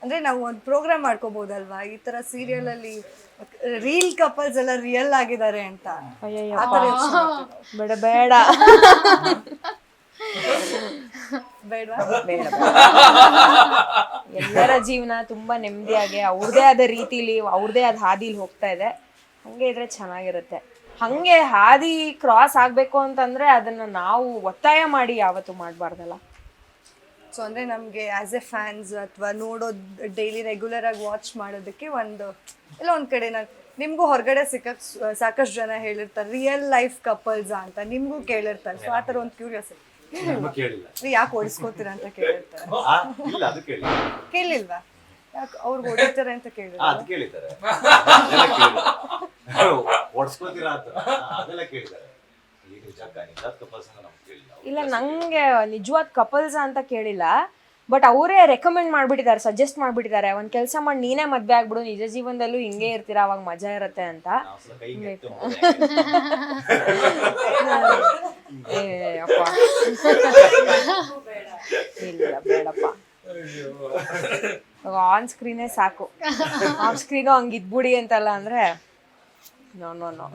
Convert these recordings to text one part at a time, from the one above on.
ಅಂದ್ರೆ ನಾವು ಒಂದು ಪ್ರೋಗ್ರಾಮ್ ಮಾಡ್ಕೋಬಹುದಲ್ವಾ ಈ ತರ ಸೀರಿಯಲ್ ಅಲ್ಲಿ ರೀಲ್ ಕಪಲ್ಸ್ ಎಲ್ಲ ರಿಯಲ್ ಆಗಿದ್ದಾರೆ ಅಂತ. ಆ ಥರ ಯೋಚ್ನೆ ಮಾಡ್ತೀವಿ. ಬೇಡ ಬೇಡ ಬೇಡ್ವಾ? ಬೇಡ ಎಲ್ಲರ ಜೀವನ ತುಂಬಾ ನೆಮ್ಮದಿಯಾಗಿ ಅವ್ರದೇ ಆದ ರೀತಿಲಿ ಅವ್ರದೇ ಆದ ಹಾದಿಲಿ ಹೋಗ್ತಾ ಇದೆ. ಹಂಗೆ ಇದ್ರೆ ಚೆನ್ನಾಗಿರುತ್ತೆ. ಹಂಗೆ ಹಾದಿ ಕ್ರಾಸ್ ಆಗ್ಬೇಕು ಅಂತಂದ್ರೆ ಅದನ್ನ ನಾವು ಒತ್ತಾಯ ಮಾಡಿ ಯಾವತ್ತೂ ಮಾಡಬಾರ್ದಲ್ಲ. ಸೊ ಅಂದರೆ ನಮಗೆ ಆ್ಯಸ್ ಎ ಫ್ಯಾನ್ಸ್ ಅಥವಾ ನೋಡೋದು ಡೈಲಿ ರೆಗ್ಯುಲರ್ ಆಗಿ ವಾಚ್ ಮಾಡೋದಕ್ಕೆ ಒಂದು ಎಲ್ಲ ಒಂದು ಕಡೆ ನಾನು ನಿಮಗೂ ಹೊರಗಡೆ ಸಾಕಷ್ಟು ಜನ ಹೇಳಿರ್ತಾರೆ ರಿಯಲ್ ಲೈಫ್ ಕಪಲ್ಸ್ ಅಂತ, ನಿಮಗೂ ಕೇಳಿರ್ತಾರೆ. ಸೊ ಆ ಥರ ಒಂದು ಕ್ಯೂರಿಯಾಸಿಟಿ ಯಾಕೆ ಓಡಿಸ್ಕೋತೀರಾ ಅಂತ ಕೇಳಿರ್ತಾರೆ. ಕೇಳಿಲ್ವಾ? ಯಾಕೆ ಅವ್ರಿಗೆ ಹೊಡಿತಾರೆ ಅಂತ ಕೇಳಿದ್ರೆ ಇಲ್ಲ, ನಂಗೆ ನಿಜವಾದ ಕಪಲ್ಸ್ ಅಂತ ಕೇಳಿಲ್ಲ. ಬಟ್ ಅವರೇ ರೆಕಮೆಂಡ್ ಮಾಡ್ಬಿಟ್ಟಿದ್ದಾರೆ, ಸಜೆಸ್ಟ್ ಮಾಡ್ಬಿಟ್ಟಿದ್ದಾರೆ, ಒಂದ್ ಕೆಲಸ ಮಾಡಿ ನೀನೇ ಮದ್ವೆ ಆಗ್ಬಿಡು, ನಿಜ ಜೀವನದಲ್ಲೂ ಹಿಂಗೆ ಇರ್ತೀರಾ, ಅವಾಗ ಮಜಾ ಇರತ್ತೆ ಅಂತ. ಅಪ್ಪ ಇಲ್ಲ ಬೇಡಪ್ಪ, ಆನ್ ಸ್ಕ್ರೀನೇ ಸಾಕು. ಆಫ್ ಸ್ಕ್ರೀನು ಹಂಗೆ ಇದ್ಬಿಡಿ ಅಂತಲ್ಲ ಅಂದ್ರೆ ನೋ ನೋ ನೋ.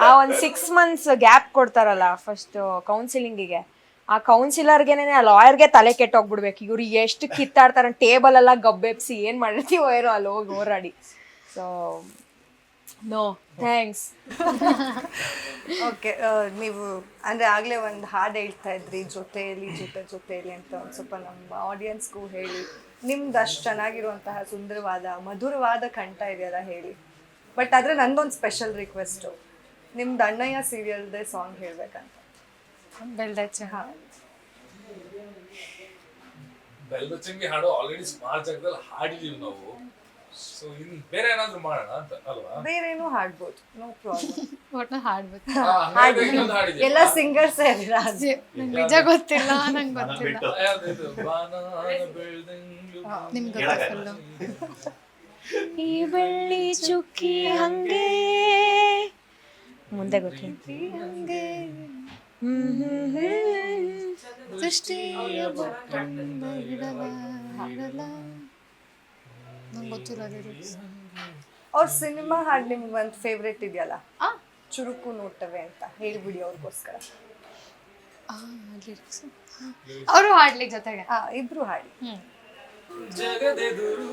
ಆ ಒಂದು 6 months ಗ್ಯಾಪ್ ಕೊಡ್ತಾರಲ್ಲ ಫಸ್ಟ್ ಕೌನ್ಸಿಲಿಂಗಿಗೆ, ಆ ಕೌನ್ಸಿಲರ್ಗೆನೆ ಆ ಲಾಯರ್ಗೆ ತಲೆ ಕೆಟ್ಟೋಗ್ಬಿಡ್ಬೇಕು. ಇವ್ರು ಎಷ್ಟು ಕಿತ್ತಾಡ್ತಾರೆ, ಟೇಬಲ್ ಎಲ್ಲ ಗಬ್ಬೆಪ್ಸಿ ಏನ್ ಮಾಡಿರ್ತೀವೋ ಏನೋ ಅಲ್ಲಿ ಹೋಗಿ ಹೋರಾಡಿ. So no thanks. ಓಕೆ, ನೀವು ಅಂದರೆ ಆಗಲೇ ಒಂದು ಹಾಡು ಹೇಳ್ತಾ ಇದ್ರಿ ಜೊತೆಯಲ್ಲಿ ಅಂತ. ಒಂದು ಸ್ವಲ್ಪ ನಮ್ಮ ಆಡಿಯನ್ಸ್ಗೂ ಹೇಳಿ, ನಿಮ್ದು ಅಷ್ಟು ಚೆನ್ನಾಗಿರುವಂತಹ ಸುಂದರವಾದ ಮಧುರವಾದ ಕಂಠ ಇದೆಯಲ್ಲ ಹೇಳಿ. ಬಟ್ ಆದರೆ ನಂದೊಂದು ಸ್ಪೆಷಲ್ ರಿಕ್ವೆಸ್ಟು, ನಿಮ್ದು ಅಣ್ಣಯ್ಯ ಸೀರಿಯಲ್ದೇ ಸಾಂಗ್ ಹೇಳ್ಬೇಕಂತ. ಬೆಲ್ಬಚ್ಚಂಗಿ ಹಾಡು ಆಲ್ರೆಡಿ ಸ್ಮಾರ್ಟ್ ಜಾಗದಲ್ಲಿ ಹಾಡಿದೀವಿ ನಾವು. ಸೊ ಇನ್ ಬೇರೆ ಏನಾದ್ರು ಮಾಡೋಣ ಅಂತ ಅಲ್ವಾ? ಬೇರೇನೂ ಹಾಡ್ಬೋದು, ನೋ ಪ್ರಾಬ್ಲಮ್. ಹಾಡ್ಬೇಕು. ಎಲ್ಲ ಸಿಂಗರ್ಸ್ ನಿಜ ಗೊತ್ತಿಲ್ಲ, ನಂಗೆ ಗೊತ್ತಿಲ್ಲ. ನಿಮ್ಗೆ ಗೊತ್ತಿಲ್ಲ. ಈ ಬೆಳ್ಳಿ ಚುಕ್ಕಿ ಹಂಗೆ ಮುಂದೆ ಗೊತ್ತಿಲ್ಲ. ದೃಷ್ಟಿಯ ಬಟ್ಟನ್ನ ಇಡಲ ನಂಗೆ ಗೊತ್ತಿಲ್ಲ. ಅವ್ರ ಸಿನಿಮಾ ಹಾಡು ನಿಮ್ಗೆ ಒಂದು ಫೇವ್ರೇಟ್ ಇದೆಯಲ್ಲ, ಚುರುಕು ನೋಟವೇ ಅಂತ ಹೇಳ್ಬಿಡಿ ಅವ್ರಿಗೋಸ್ಕರ. ಅವರು ಹಾಡ್ಲಿಕ್ಕೆ ಜೊತೆಗೆ ಇಬ್ರು ಹಾಡಿ. ಜಗದೆದುರು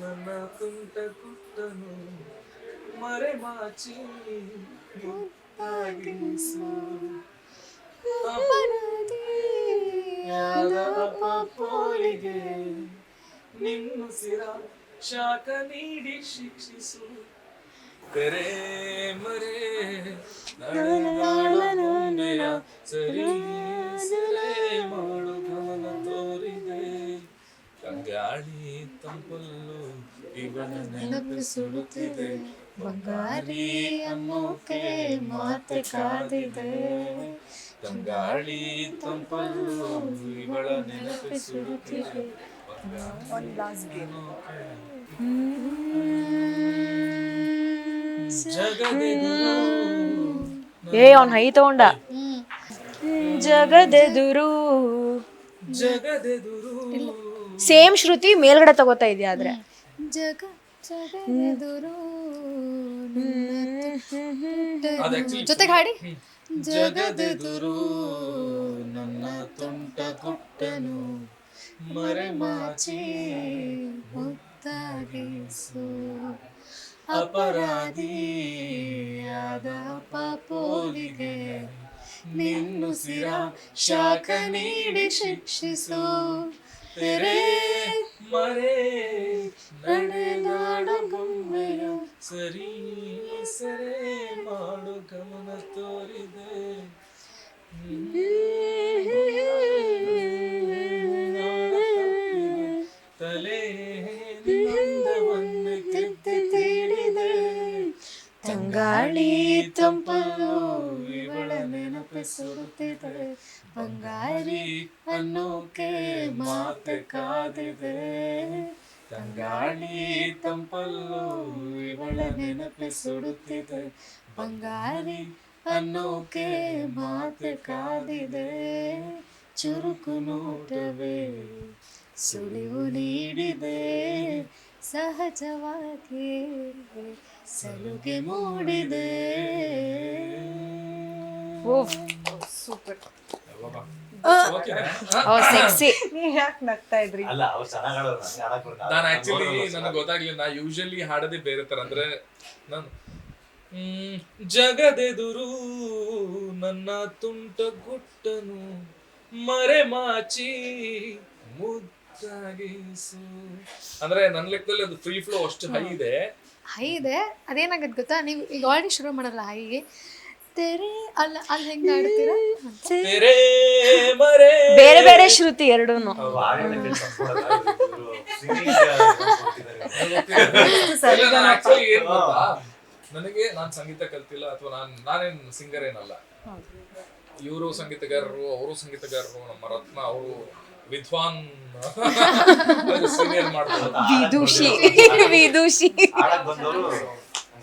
ನನ್ನ ತುಂಟ ಕುಟ್ಟನು ಮರೆಮಾಚಿ ಮುತ್ತಾಗಿಸು ಪೋಲಿಗೆ ನಿನ್ನುಸಿರ ಶಾಖ ನೀಡಿ ಶಿಕ್ಷಿಸು ತೆರೆ ಮರೆ ನಡೆದಾಡುವಂದೆಯ ಸರಿ ಸೆರೆ ಮಾಡು ಗಮನ ತೋರಿದೆ ಕಂಗಾಳಿ ತಂಪಲ್ಲು ಇವನ ನೆನಪು ಸುಡುತ್ತಿದೆ ಬಂಗಾರಿ ಅನ್ನೋಕೆ ಮಾತೆ ಕಾದಿದೆ ಕಂಗಾಳಿ ತಂಪಲ್ಲು ಇವಳ ನೆನಪು ಸುಡುತ್ತಿದೆ. ಅವ್ನ್ ಹೈ ತಗೊಂಡ. ಜಗದೆದುರು ಸೇಮ್ ಶ್ರುತಿ ಮೇಲ್ಗಡೆ ತಗೋತಾ ಇದೆಯಾ? ಆದ್ರೆ ಜೊತೆಗೆ ಹಾಡಿ. ಜಗದೆದುರು ನನ್ನ ತುಂಟ ಕುಟ್ಟನು ಮರೆಮಾಚಿ ಮುತ್ತಾಗಿಸು ಅಪರಾಧಿಯಾದ ಪಾಪೋಲಿಗೆ ನಿನ್ನುಸಿರ ಶಾಖ ನೀಡಿ ಶಿಕ್ಷಿಸು ತೆರೆ ಮರೆ ನಡೆದಾಡು ಗೊಂಬೆಯ ಸರಿ ಸೆರೆ ಮಾಡು ಗಮನ ತೋರಿದೆ ತಲೆ ನಂದವನ್ನು ತಿದ್ದಿ ತೀಡಿದೆ ತಂಗಾಳಿ ತಂಪಲು ಇವಳ ನೆನಪು ಸುಡುತ್ತಿದೆ ಬಂಗಾರಿ ಅನ್ನೋಕೆ ಮಾತೆ ಕಾದಿದೆ ತಂಗಾಳಿ ತಂಪಲ್ಲು ಇವಳ ನೆನಪು ಸುಡುತ್ತಿದೆ ಬಂಗಾರಿ ಅನ್ನೋಕೆ ಮಾತೆ ಕಾದಿದೆ, ಚುರುಕು ನೋಟವೇ ಸುಳಿವು ನೀಡಿದೆ, ಸಹಜವಾಗಿ ಸಲುಗೆ ಮೂಡಿದೆ. ಸೂಪರ್. ಸೆಕ್ಸಿ. ನೀವ್ ಯಾಕೆ ನಗ್ತಾ ಇದ್ರಿ? ಅಲ್ಲ ಅವ್ರು ಚೆನ್ನಾಗಿ ಆಡೋರು, ನನಗೆ ಆಡಕ್ ಬರಲ್ಲ. ನಾನು ಆಕ್ಚುಲಿ ನನಗೆ ಗೊತ್ತಾಗ್ಲಿಲ್ಲ, ನಾ ಯೂಶಲಿ ಹಾಡೋದೇ ಬೇರೆ ತರ. ಅಂದ್ರೆ ನಾನು ಜಗದೆದುರು ನನ್ನ ತುಂಟ ಗುಟ್ಟನು ಮರೆಮಾಚಿ ಮುದ್ದಾಗಿಸು ಅಂದ್ರೆ ನನ್ನ ಲೆಕ್ಕದಲ್ಲಿ ಅದು ಫ್ರೀ ಫ್ಲೋ ಅಷ್ಟು ಹೈ ಇದೆ. ಹೈ ಇದೆ. ಅದೇನಾಗತ್ತೆ ಗೊತ್ತಾ, ನೀವು ಈಗ ಆಲ್ರೆಡಿ ಶುರು ಮಾಡಲ್ಲ ಹೈಗೆ, ತೆರೆ ಅಲ್ಲಿ ಹೆಂಗೆ ಆಡ್ತೀರಾ? ತೆರೆ ಮರೆ ಬೇರೆ ಬೇರೆ ಶ್ರುತಿ ಎರಡೂನು. ಅವ್ರು ಹಾಡಿದ್ದಕ್ಕೆ ಸಂಪೂರ್ಣ ಇವ್ರು singing ಕೊಟ್ಟಿದ್ದಾರೆ. ಇಲ್ಲ, ನಾನು actually ಏನ್ ಗೊತ್ತಾ, ನನಗೆ ನಾನ್ ಸಂಗೀತ ಕಲ್ತಿಲ್ಲ ಅಥವಾ ನಾನೇನ್ ಸಿಂಗರ್ ಏನಲ್ಲ. ಇವರು ಸಂಗೀತಗಾರರು, ಅವರು ಸಂಗೀತಗಾರರು, ನಮ್ಮ ರತ್ನ ಅವರು ವಿದ್ವಾನ್ ಸೀನಿಯರ್ ಮಾಡ್ತಾರೆ. ವಿದುಷಿ ವಿದುಷಿ. ಆಡಕ್ ಬಂದವರು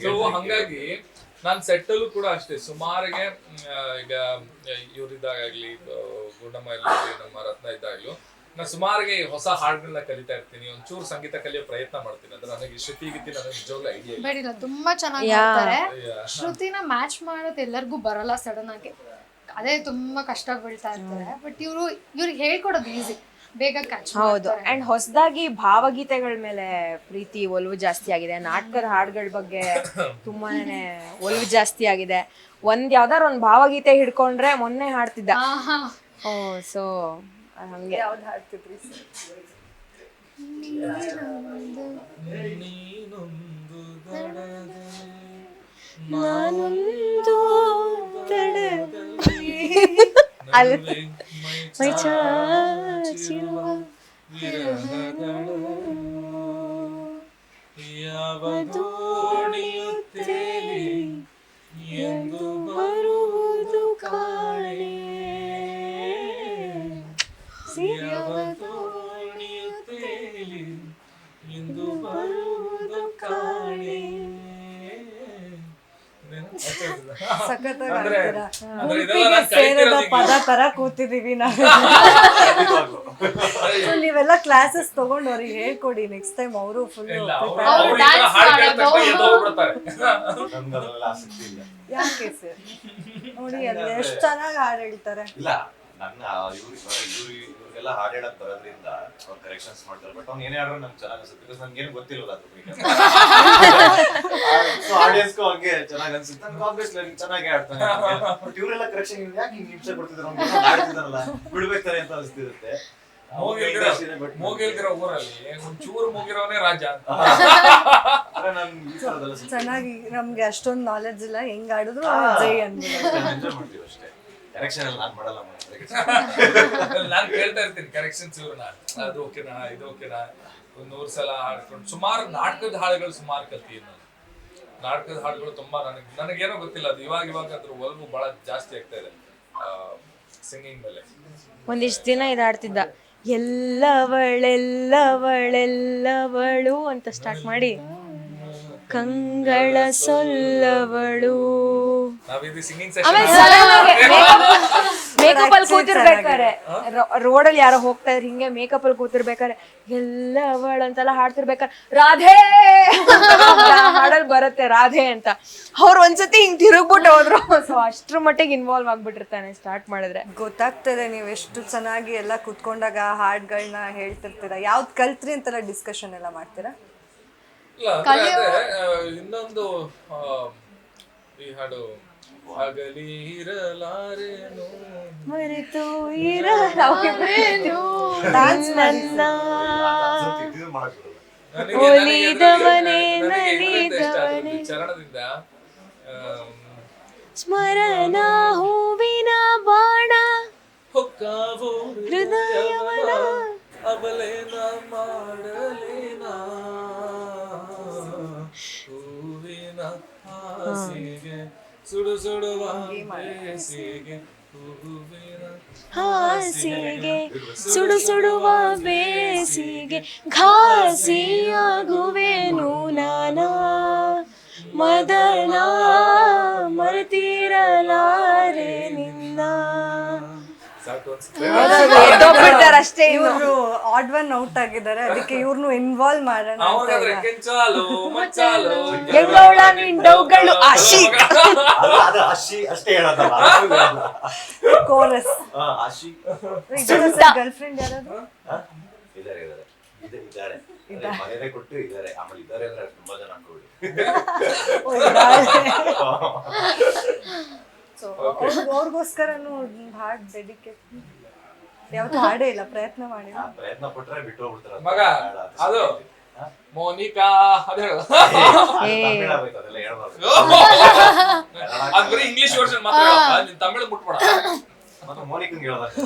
ಸೊ ಹಂಗಾಗಿ ನಾನ್ ಸೆಟ್ಟಲ್ಲೂ ಕೂಡ ಅಷ್ಟೇ ಸುಮಾರಿಗೆ ಈಗ ಇವ್ರಿದ್ದಾಗ್ಲಿ ಗುಂಡಮ್ಮ ಇರ್ಲಿ ನಮ್ಮ ರತ್ನ ಇದ್ದಾಗ್ಲೂ ನಾನು ಸುಮಾರಿಗೆ ಹೊಸ ಹಾಡುಗಳನ್ನ ಕಲಿತಾ ಇರ್ತೀನಿ, ಒಂಚೂರು ಸಂಗೀತ ಕಲಿಯೋ ಪ್ರಯತ್ನ ಮಾಡ್ತೀನಿ. ಅಂದ್ರೆ ನನಗೆ ಶ್ರುತಿ ಗೀತಿ ನನಗೆ ನಿಜವಾಗ್ಲೂ ಐಡಿಯಾ ಇಲ್ಲ. ಬೇಡಿಲ್ಲ, ತುಂಬಾ ಚೆನ್ನಾಗಿ ಮಾಡ್ತಾರೆ. ಶ್ರುತಿನ ಮ್ಯಾಚ್ ಮಾಡೋದು ಎಲ್ಲರಿಗೂ ಬರಲ್ಲ ಸಡನ್ ಆಗಿ, ಅದೇ ತುಂಬಾ ಕಷ್ಟ ಬೀಳ್ತಾ ಇರ್ತಾರೆ. ಬಟ್ ಇವ್ರಿಗೆ ಹೇಳ್ಕೊಡೋದು ಈಸಿ, ಬೇಗ ಕ್ಯಾಚ್. ಹೌದು. ಅಂಡ್ ಹೊಸದಾಗಿ ಭಾವಗೀತೆಗಳ ಮೇಲೆ ಪ್ರೀತಿ ಒಲವು ಜಾಸ್ತಿ ಆಗಿದೆ. ನಾಟಕದ ಹಾಡುಗಳ ಬಗ್ಗೆ ತುಂಬಾನೇ ಒಲವು ಜಾಸ್ತಿ ಆಗಿದೆ. ಯಾವ್ದಾರು ಒಂದ್ ಭಾವಗೀತೆ ಹಿಡ್ಕೊಂಡ್ರೆ ಮೊನ್ನೆ ಹಾಡ್ತಿದ್ದ. ಸೊ ಹಂಗೆ ಯಾವ್ದು ಹಾಡ್ತಿದ್ರಿ? ನಾನೊಂದು ಅಲ್ಲಿ ಮೈ ಚಾಚಿರುವ ಯಾವ ದೋಣಿಯುತ್ತೇಲಿ ಎಂದು ಬರುವುದು ಕಾಣೆ, ಯಾವ ದೋಣಿಯುತ್ತೇಲಿ ಎಂದು ಬರುವುದು ಕಾಣೆ. ಸಖತ್ತಾಗಿ ಅಂದ್ರೆ ಆಡ್ತೀರಾ. ಅಂದ್ರೆ ಇದೆಲ್ಲ ಗುಂಪಿಗೆ ನಾನ್ ಸೇರದ ಕಲಿತಿರೋದು ಪದ ತರ ಕೂತಿದೀವಿ ನಾವು. ಖಂಡಿತವಾಗ್ಲೂ. So, ನೀವೆಲ್ಲ ಕ್ಲಾಸಸ್ ತಗೊಂಡು ಅವ್ರಿಗೆ ಹೇಳ್ಕೊಡಿ, ನೆಕ್ಸ್ಟ್ ಟೈಮ್ ಅವರು ಫುಲ್ ಇಲ್ಲ, ಪ್ರಿಪೇರ್. ಅವ್ರು ಈ ತರ ಹಾಡು ಕೇಳಿದ ತಕ್ಷಣ ಎದ್ದು ಹೋಗ್ಬಿಡ್ತಾರೆ. ನಮ್ಗೆ ಅದ್ರಲ್ಲಿ ಆಸಕ್ತಿ ಇಲ್ಲ. ಯಾಕೆ ಸರ್? ನೋಡಿ ಅಲ್ಲಿ ಎಷ್ಟು ಚೆನ್ನಾಗಿ ಹಾಡು ಹೇಳ್ತಾರೆ. ಇಲ್ಲ, ನನ್ನ ಇವ್ರಿಗೆಲ್ಲ ಹಾಡು ಹೇಳಕ್ ಬರೋದ್ರಿಂದ ಅವ್ರು ಕರೆಕ್ಷನ್ಸ್ ಮಾಡ್ತಾರೆ. ಬಟ್ ಅವ್ನು ಏನೇ ಆಡ್ರು ನಂಗೆ ಚೆನ್ನಾಗಿ ಅನ್ಸುತ್ತೆ, ಬಿಕಾಸ್ ನನ್ಗೇನು ಗೊತ್ತಿಲ್ವಲ್ಲ ಅದ್ರ ಬಗ್ಗೆ. ಸೊ ಆಡಿಯನ್ಸ್ಗೂ ಅವ್ರಿಗೆ ಚೆನ್ನಾಗಿ ಅನ್ಸುತ್ತೆ, ನನ್ಗೆ ಆಬ್ವಿಯಸ್ಲಿ ಚೆನ್ನಾಗಿ ಆಡ್ತಾನೆ. ಬಟ್ ಇವರೆಲ್ಲ ಕರೆಕ್ಷನ್ ಯಾಕೆ ಹಿಂಗೆ ಹಿಂಸೆ ಕೊಡ್ತಿದ್ರು, ಅವ್ನು ಆಡ್ತಿದ್ದಾನಲ್ಲ ಬಿಡ್ಬೇಕಾರೆ ಅಂತ ಅನಿಸ್ತಿರುತ್ತೆ. ಮೂಗಿಲ್ದಿರೋ ಊರಲ್ಲಿ ಒಂಚೂರು ಮೂಗಿರೋನೇ ರಾಜ ಅಂತ. ಚೆನ್ನಾಗಿ ನಮ್ಗೆ ಅಷ್ಟೊಂದು ನಾಲೆಡ್ಜ್ ಇಲ್ಲ, ಹೆಂಗ್ ಆಡಿದ್ರು ಜೈ ಅನ್ಬಿಟ್ಟು. ಎಂಜಾಯ್ ಮಾಡ್ತೀವಿ ಅಷ್ಟೇ. ಕರೆಕ್ಷನ್ ಎಲ್ಲ ನಾನು ಮಾಡಲ್ಲ. ನಾನು ಕೇಳ್ತಾ ಇರ್ತೀನಿ ಕರೆಕ್ಷನ್ಸ್ ಇವ್ರನ್ನ, ಅದು ಓಕೆನಾ ಇದು ಓಕೆನಾ, 100 ಸಲ ಹಾಡ್ಕೊಂಡು. ಸುಮಾರು ನಾಟಕದ ಹಾಡುಗಳು ಸುಮಾರು ಕಲ್ತೀನಿ ನಾನು. ನಾಟಕದ ಹಾಡುಗಳು ತುಂಬಾ ನನಗೇನೋ ಗೊತ್ತಿಲ್ಲ, ಅದು ಇವಾಗ ಅದ್ರ ಒಲವು ಬಹಳ ಜಾಸ್ತಿ ಆಗ್ತಾ ಇದೆ ಸಿಂಗಿಂಗ್ ಮೇಲೆ. ಒಂದಿಷ್ಟು ದಿನ ಇದಾಡ್ತಿದ್ದ, ಎಲ್ಲವಳೆಲ್ಲವಳೆಲ್ಲವಳು ಅಂತ ಸ್ಟಾರ್ಟ್ ಮಾಡಿ ಕಂಗಳ ಸೊಲ್ಲವಳು. ನಾವಿದು ಸಿಂಗಿಂಗ್ ಆಮೇಲೆ ಸೆಷನ್ ಮೇಕಪ್ ಅಲ್ಲಿ ಕೂತಿರ್ಬೇಕಾರೆ, ರೋಡಲ್ಲಿ ಯಾರೋ ಹೋಗ್ತಾ ಇದ್ರೆ ಹಿಂಗೆ ಮೇಕಪ್ ಅಲ್ಲಿ ಕೂತಿರ್ಬೇಕಾರೆ ಎಲ್ಲವಳು ಅಂತೆಲ್ಲ ಹಾಡ್ತಿರ್ಬೇಕಾರೆ ರಾಧೆ ಹಾಡಲ್ ಬರುತ್ತೆ ರಾಧೆ ಅಂತ. ಅವ್ರು ಒಂದ್ಸತಿ ಹಿಂಗ್ ತಿರುಗ್ಬಿಟ್ಟು ಹೋದ್ರು. ಸೊ ಅಷ್ಟ್ರ ಮಟ್ಟಿಗೆ ಇನ್ವಾಲ್ವ್ ಆಗ್ಬಿಟ್ಟಿರ್ತಾನೆ ಸ್ಟಾರ್ಟ್ ಮಾಡಿದ್ರೆ. ಗೊತ್ತಾಗ್ತದೆ ನೀವು ಎಷ್ಟು ಚೆನ್ನಾಗಿ ಎಲ್ಲ ಕುತ್ಕೊಂಡಾಗ ಹಾಡ್ಗಳನ್ನ ಹೇಳ್ತಿರ್ತೀರಾ. ಯಾವ್ದು ಕಲ್ತ್ರಿ ಅಂತೆಲ್ಲ ಡಿಸ್ಕಷನ್ ಎಲ್ಲ ಮಾಡ್ತೀರಾ? ಇಲ್ಲ ಅಂದ್ರೆ ಇನ್ನೊಂದು ಈ ಹಾಡು ಹಗಲಿ ಇರಲಾರೇನು ಮರೆತು ಇರಲಾರೇನು ನನ್ನ ಒಲಿದವನೇ ನಲಿದವನೇ ಚರಣದಿಂದ ಸ್ಮರಣ ಹೂವಿನ ಬಾಣ ಹೊಕ್ಕಾವು ಹೃದಯವನ ಅವಲೇನ ಮಾಡಲೇನ ಹೂವಿನ ಹಾಸಿಗೆ ಸುಡು ಸುಡುವ ಬೇಸಿಗೆ ಹೂವಿನ ಹಾಸಿಗೆ ಸುಡು ಸುಡುವ ಬೇಸಿಗೆ ಘಾಸಿಯಾಗುವೆನು ನಾನಾ ಮದನ ಮರೆತಿರಲಾರೆ ನಿನ್ನ. ಸಾಕು ಎದ್ದೋಗ್ಬಿಡ್ತಾರೆ ಅಷ್ಟೇ. ಇವರು ಆಡ್ ಒನ್ ಔಟ್ ಆಗಿದ್ದಾರೆ, ಅದಕ್ಕೆ ಇವ್ರನ್ನು ಇನ್ವಾಲ್ವ್ ಮಾಡೋಣ ಅಂತ ಅವ್ರಿಗಾದ್ರೆ ಈಗ. ಕೆಂಚಾಲು ಮಚ್ಚಾಲು ಹೆಂಗೌಳ ನಿಂಡವುಗಳು ಆಶಿಕ್. ಅದು ಅಶಿ ಅಷ್ಟೇ ಹೇಳೋದಲ್ಲ, ಕೋರಸ್. ಅಶಿ ಗರ್ಲ್ ಫ್ರೆಂಡ್ ಯಾರಾದ್ರು? ಇದಾರೆ ಇದಾರೆ ಮನೇನೆ ಕೊಟ್ಟು ಇದಾರೆ, ಆಮೇಲೆ ಇದಾರೆ ಅಂದ್ರೆ ತುಂಬಾ ಜನ ಅನ್ಕೊಳ್ಳಿ. ಸೊ ಅವ್ರಿಗೋಸ್ಕರನು ಹಾಡ್ ಡೆಡಿಕೇಟ್ ಯಾವತ್ತೂ ಹಾಡೇ ಇಲ್ಲ, ಪ್ರಯತ್ನ ಮಾಡಿ. ಪ್ರಯತ್ನ ಪಟ್ರೆ ಬಿಟ್ಟು ಹೋಗ್ಬಿಡ್ತಾರ ಮಗ ಅದು ಮೋನಿಕಾ ಅದು ಹೇಳು. ತಮಿಳ್ ಆಗ್ಬೇಕು, ಅದೆಲ್ಲ ಹೇಳ್ಬಾರ್ದು. ಅದ್ ಬರೀ ಇಂಗ್ಲಿಷ್ ವರ್ಷನ್ ಮಾತ್ರ ಹೇಳಪ್ಪ, ನೀನ್ ತಮಿಳ್ ಮುಟ್ಬೇಡ. ಮತ್ತೆ ಮೋನಿಕಂಗ್ ಹೇಳ್ಬಾರ್ದು.